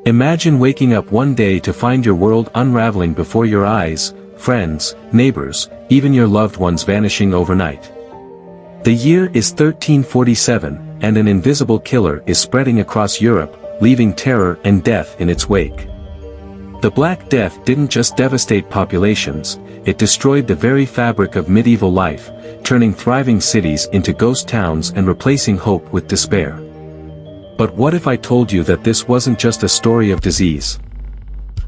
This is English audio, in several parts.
Imagine waking up one day to find your world unraveling before your eyes, friends, neighbors, even your loved ones vanishing overnight. The year is 1347, and an invisible killer is spreading across Europe, leaving terror and death in its wake. The Black Death didn't just devastate populations, it destroyed the very fabric of medieval life, turning thriving cities into ghost towns and replacing hope with despair. But what if I told you that this wasn't just a story of disease?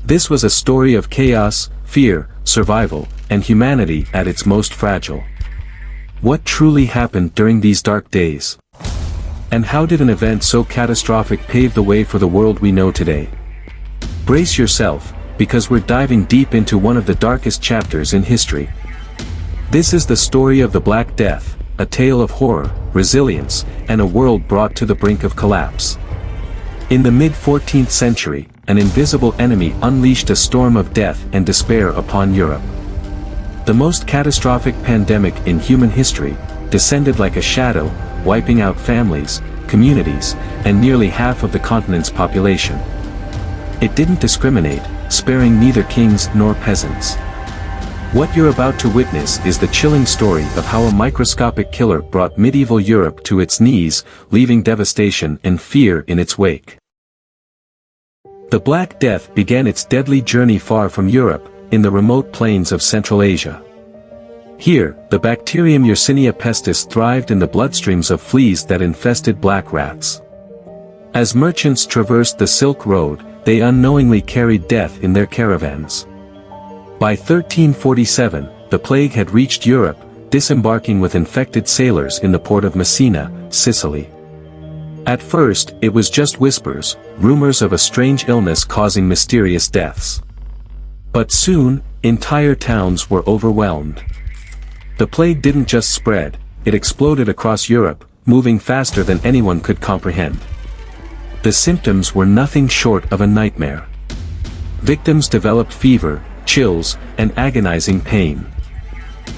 This was a story of chaos, fear, survival, and humanity at its most fragile. What truly happened during these dark days? And how did an event so catastrophic pave the way for the world we know today? Brace yourself, because we're diving deep into one of the darkest chapters in history. This is the story of the Black Death, a tale of horror, resilience, and a world brought to the brink of collapse. In the mid-14th century, an invisible enemy unleashed a storm of death and despair upon Europe. The most catastrophic pandemic in human history descended like a shadow, wiping out families, communities, and nearly half of the continent's population. It didn't discriminate, sparing neither kings nor peasants. What you're about to witness is the chilling story of how a microscopic killer brought medieval Europe to its knees, leaving devastation and fear in its wake. The Black Death began its deadly journey far from Europe, in the remote plains of Central Asia. Here, the bacterium Yersinia pestis thrived in the bloodstreams of fleas that infested black rats. As merchants traversed the Silk Road, they unknowingly carried death in their caravans. By 1347, the plague had reached Europe, disembarking with infected sailors in the port of Messina, Sicily. At first, it was just whispers, rumors of a strange illness causing mysterious deaths. But soon, entire towns were overwhelmed. The plague didn't just spread, it exploded across Europe, moving faster than anyone could comprehend. The symptoms were nothing short of a nightmare. Victims developed fever, chills, and agonizing pain.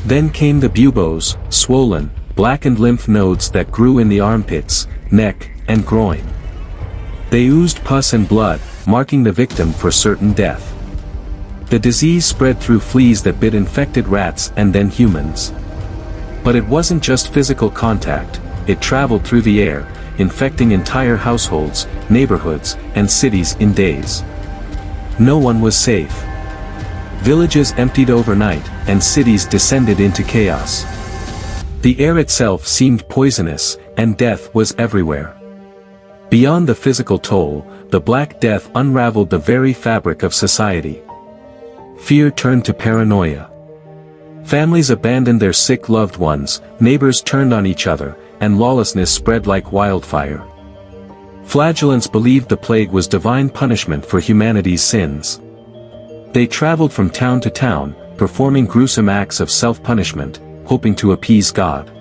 Then came the buboes, swollen, blackened lymph nodes that grew in the armpits, neck, and groin. They oozed pus and blood, marking the victim for certain death. The disease spread through fleas that bit infected rats and then humans. But it wasn't just physical contact, it traveled through the air, infecting entire households, neighborhoods, and cities in days. No one was safe. Villages emptied overnight, and cities descended into chaos. The air itself seemed poisonous, and death was everywhere. Beyond the physical toll, the Black Death unraveled the very fabric of society. Fear turned to paranoia. Families abandoned their sick loved ones, neighbors turned on each other, and lawlessness spread like wildfire. Flagellants believed the plague was divine punishment for humanity's sins. They traveled from town to town, performing gruesome acts of self-punishment, hoping to appease God.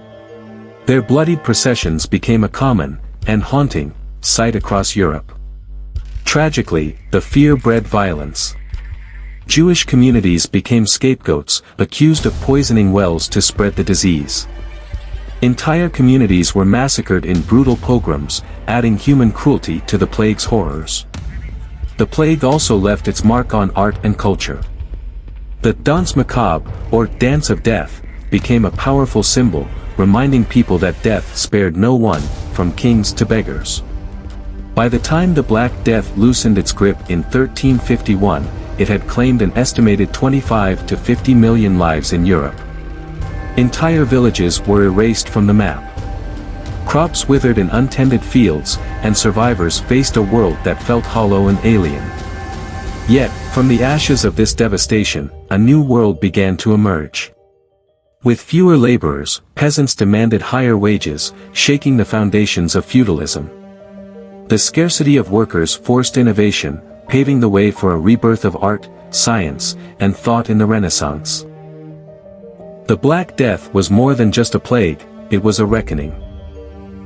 Their bloodied processions became a common, and haunting, sight across Europe. Tragically, the fear bred violence. Jewish communities became scapegoats, accused of poisoning wells to spread the disease. Entire communities were massacred in brutal pogroms, adding human cruelty to the plague's horrors. The plague also left its mark on art and culture. The Danse Macabre, or Dance of Death, became a powerful symbol, reminding people that death spared no one, from kings to beggars. By the time the Black Death loosened its grip in 1351, it had claimed an estimated 25 to 50 million lives in Europe. Entire villages were erased from the map. Crops withered in untended fields, and survivors faced a world that felt hollow and alien. Yet, from the ashes of this devastation, a new world began to emerge. With fewer laborers, peasants demanded higher wages, shaking the foundations of feudalism. The scarcity of workers forced innovation, paving the way for a rebirth of art, science, and thought in the Renaissance. The Black Death was more than just a plague, it was a reckoning.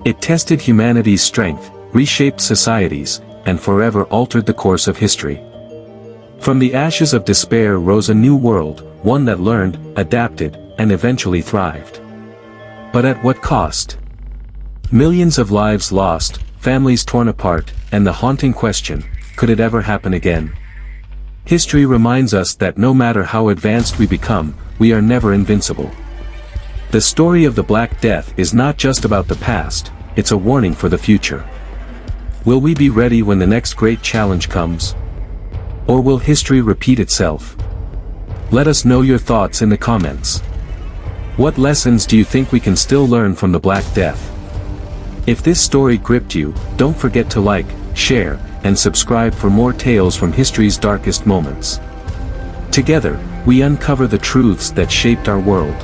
It tested humanity's strength, reshaped societies, and forever altered the course of history. From the ashes of despair rose a new world, one that learned, adapted, and eventually thrived. But at what cost? Millions of lives lost, families torn apart, and the haunting question, could it ever happen again? History reminds us that no matter how advanced we become, we are never invincible. The story of the Black Death is not just about the past, it's a warning for the future. Will we be ready when the next great challenge comes? Or will history repeat itself? Let us know your thoughts in the comments. What lessons do you think we can still learn from the Black Death? If this story gripped you, don't forget to like, share, and subscribe for more tales from history's darkest moments. Together, we uncover the truths that shaped our world.